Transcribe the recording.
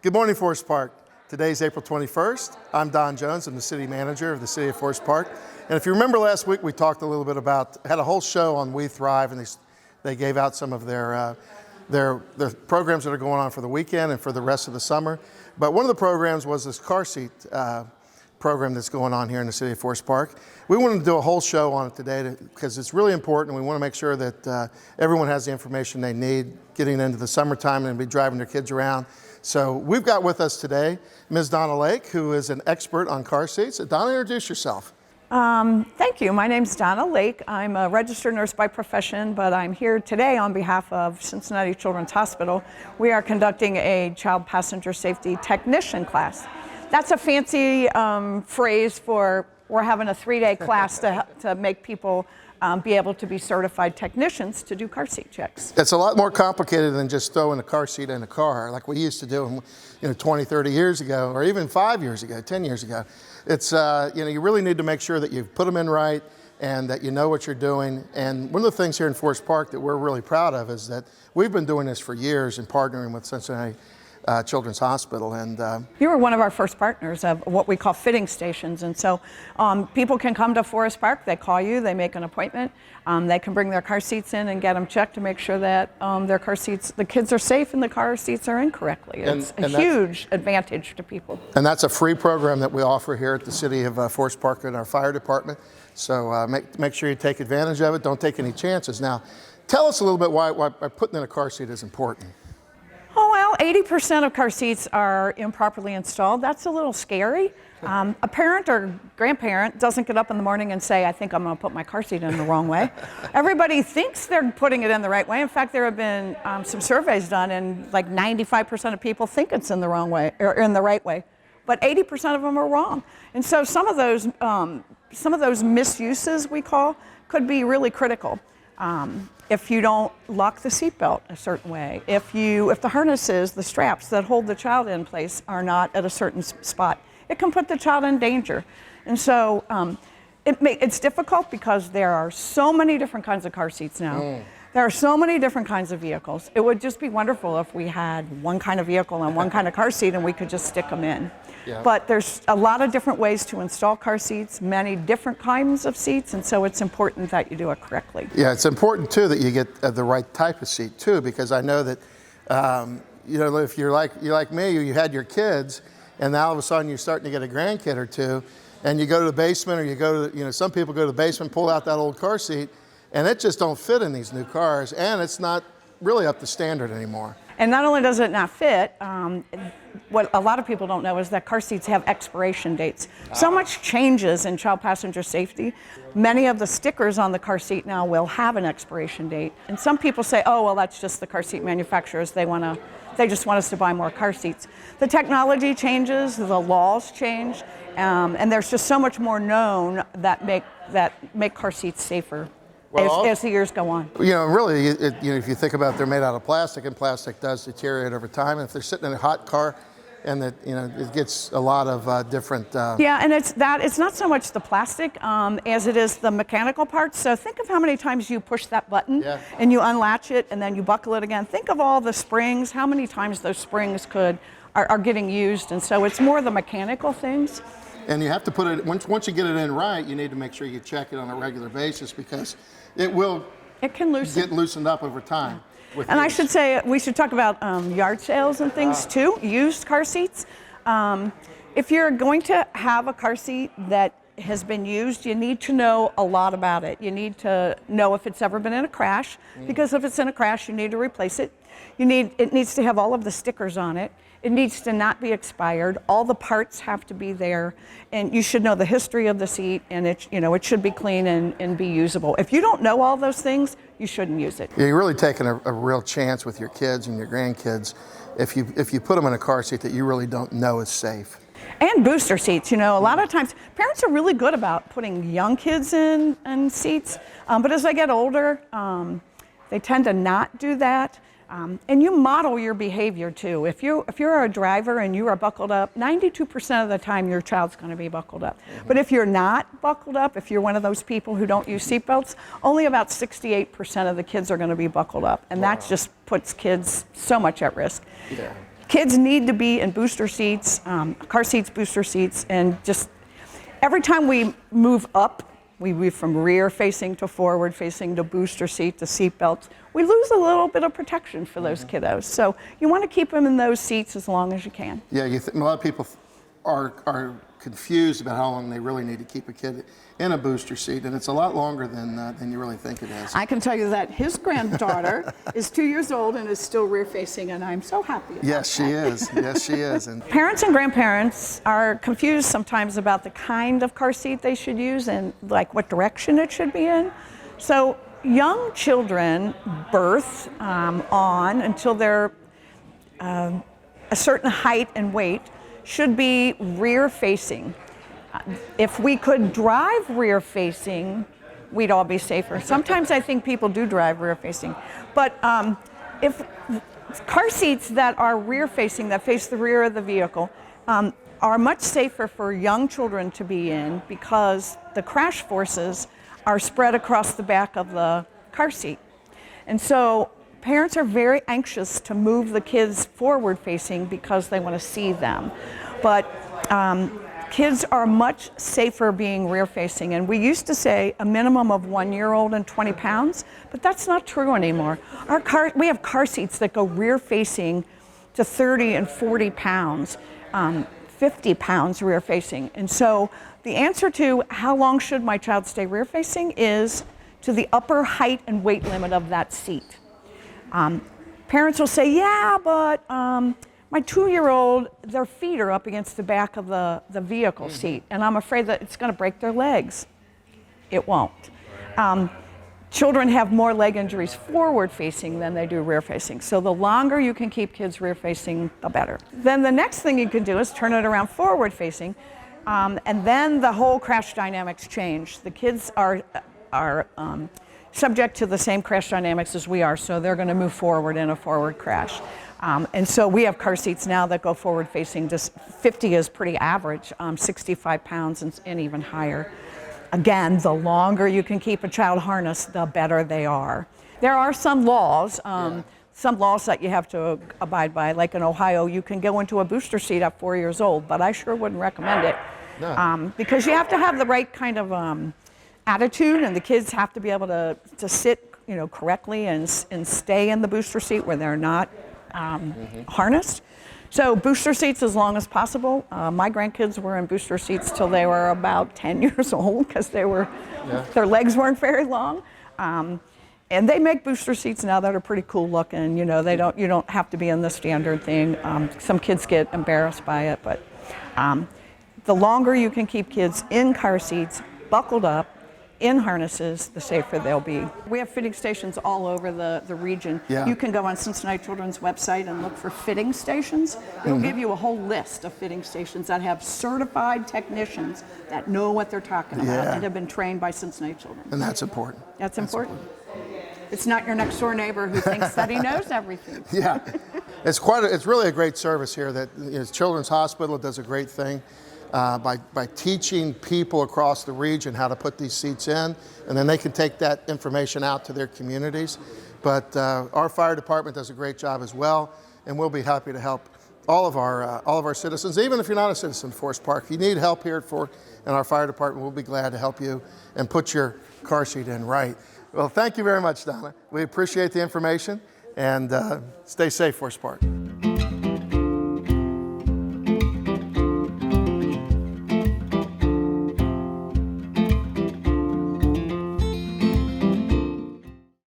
Good morning, Forest Park. Today's April 21st. I'm Don Jones. I'm the city manager of the city of Forest Park. And if you remember last week, we talked a little bit about, had a whole show on We Thrive, and they gave out some of their programs that are going on for the weekend and for the rest of the summer. But one of the programs was this car seat program that's going on here in the city of Forest Park. We wanted to do a whole show on it today because it's really important. We want to make sure that everyone has the information they need getting into the summertime and be driving their kids around. So we've got with us today Ms. Donna Lake, who is an expert on car seats. Donna, introduce yourself. Thank you. My name's Donna Lake. I'm a registered nurse by profession, but I'm here today on behalf of Cincinnati Children's Hospital. We are conducting a child passenger safety technician class. That's a fancy phrase for we're having a 3-day class to make people be able to be certified technicians to do car seat checks. It's a lot more complicated than just throwing a car seat in a car like we used to do 20, 30 years ago, or even 5 years ago, 10 years ago. It's, you really need to make sure that you put them in right and that you know what you're doing. And one of the things here in Forest Park that we're really proud of is that we've been doing this for years and partnering with Cincinnati Children's Hospital. And you were one of our first partners of what we call fitting stations. And so people can come to Forest Park, they call you, they make an appointment, they can bring their car seats in and get them checked to make sure that their car seats, the kids are safe and the car seats are in correctly. It's a huge advantage to people. And that's a free program that we offer here at the city of Forest Park in our fire department. So make sure you take advantage of it, don't take any chances. Now, tell us a little bit why putting in a car seat is important. Oh, well, 80% of car seats are improperly installed. That's a little scary. A parent or grandparent doesn't get up in the morning and say, I think I'm going to put my car seat in the wrong way. Everybody thinks they're putting it in the right way. In fact, there have been some surveys done, and like 95% of people think it's in the wrong way or in the right way. But 80% of them are wrong. And so some of those misuses, we call, could be really critical. If you don't lock the seatbelt a certain way, if the harnesses, the straps that hold the child in place are not at a certain spot, it can put the child in danger. And so it's difficult because there are so many different kinds of car seats now. There are so many different kinds of vehicles. It would just be wonderful if we had one kind of vehicle and one kind of car seat and we could just stick them in. Yeah. But there's a lot of different ways to install car seats, many different kinds of seats, and so it's important that you do it correctly. Yeah, it's important too that you get the right type of seat too, because I know that if you're like me, you had your kids, and now all of a sudden you're starting to get a grandkid or two, and you go to the basement, or you go to some people go to the basement, pull out that old car seat, and it just don't fit in these new cars, and it's not really up to standard anymore. And not only does it not fit, what a lot of people don't know is that car seats have expiration dates. So much changes in child passenger safety. Many of the stickers on the car seat now will have an expiration date. And some people say, oh, well, that's just the car seat manufacturers. They just want us to buy more car seats. The technology changes, the laws change, and there's just so much more known that make car seats safer. As the years go on. Really, if you think about it, they're made out of plastic, and plastic does deteriorate over time. And if they're sitting in a hot car, and it gets a lot of different. Yeah, and it's not so much the plastic as it is the mechanical parts. So think of how many times you push that button and you unlatch it, and then you buckle it again. Think of all the springs, how many times those springs are getting used, and so it's more the mechanical things. And you have to put it, once you get it in right, you need to make sure you check it on a regular basis, because it can get loosened up over time. And I should say, we should talk about yard sales and things too, used car seats. If you're going to have a car seat that has been used, you need to know a lot about it. You need to know if it's ever been in a crash, because if it's in a crash, you need to replace it. It needs to have all of the stickers on it. It needs to not be expired. All the parts have to be there, and you should know the history of the seat, and it should be clean and be usable. If you don't know all those things, you shouldn't use it. Yeah, you're really taking a real chance with your kids and your grandkids if you put them in a car seat that you really don't know is safe. And booster seats. A lot of times parents are really good about putting young kids in seats, but as they get older, they tend to not do that. And you model your behavior too. If you're a driver and you are buckled up, 92% of the time your child's going to be buckled up. But if you're not buckled up, if you're one of those people who don't use seatbelts, only about 68% of the kids are going to be buckled up, and that just puts kids so much at risk. Yeah. Kids need to be in booster seats, car seats, booster seats, and just every time we move up, we move from rear facing to forward facing to booster seat to seat belts, we lose a little bit of protection for those kiddos. So you want to keep them in those seats as long as you can. Yeah, a lot of people are confused about how long they really need to keep a kid in a booster seat, and it's a lot longer than you really think it is. I can tell you that his granddaughter is 2 years old and is still rear facing, and I'm so happy about Yes, she is. Yes, she is. And parents and grandparents are confused sometimes about the kind of car seat they should use and like what direction it should be in. So young children birth on until they're a certain height and weight should be rear facing. If we could drive rear facing, we'd all be safer. Sometimes I think people do drive rear facing, but if car seats that are rear facing, that face the rear of the vehicle, are much safer for young children to be in because the crash forces are spread across the back of the car seat. And so parents are very anxious to move the kids forward facing because they want to see them. But kids are much safer being rear facing. And we used to say a minimum of 1 year old and 20 pounds, but that's not true anymore. We have car seats that go rear facing to 30 and 40 pounds, 50 pounds rear facing. And so the answer to how long should my child stay rear facing is to the upper height and weight limit of that seat. Parents will say, yeah, but my 2-year-old, their feet are up against the back of the vehicle seat, and I'm afraid that it's going to break their legs. It won't. Children have more leg injuries forward facing than they do rear facing. So the longer you can keep kids rear facing, the better. Then the next thing you can do is turn it around forward facing, and then the whole crash dynamics change. The kids are subject to the same crash dynamics as we are, so they're going to move forward in a forward crash. And so we have car seats now that go forward facing. Just 50 is pretty average, 65 pounds and even higher. Again, the longer you can keep a child harnessed, the better they are. There are some laws that you have to abide by. Like in Ohio, you can go into a booster seat at 4 years old, but I sure wouldn't recommend it. No. Because you have to have the right kind of attitude, and the kids have to be able to sit, correctly and stay in the booster seat where they're not harnessed. So booster seats as long as possible. My grandkids were in booster seats till they were about 10 years old because their legs weren't very long. And they make booster seats now that are pretty cool looking. You don't have to be in the standard thing. Some kids get embarrassed by it, but the longer you can keep kids in car seats, buckled up, in harnesses, the safer they'll be. We have fitting stations all over the region. Yeah. You can go on Cincinnati Children's website and look for fitting stations. They'll give you a whole list of fitting stations that have certified technicians that know what they're talking about and have been trained by Cincinnati Children. And that's important. That's important. It's not your next door neighbor who thinks that he knows everything. Yeah, it's really a great service here that Children's Hospital does a great thing. By teaching people across the region how to put these seats in, and then they can take that information out to their communities. But our fire department does a great job as well, and we'll be happy to help all of our citizens. Even if you're not a citizen of Forest Park, if you need help here in our fire department, we'll be glad to help you and put your car seat in right. Well, thank you very much, Donna. We appreciate the information, and stay safe, Forest Park.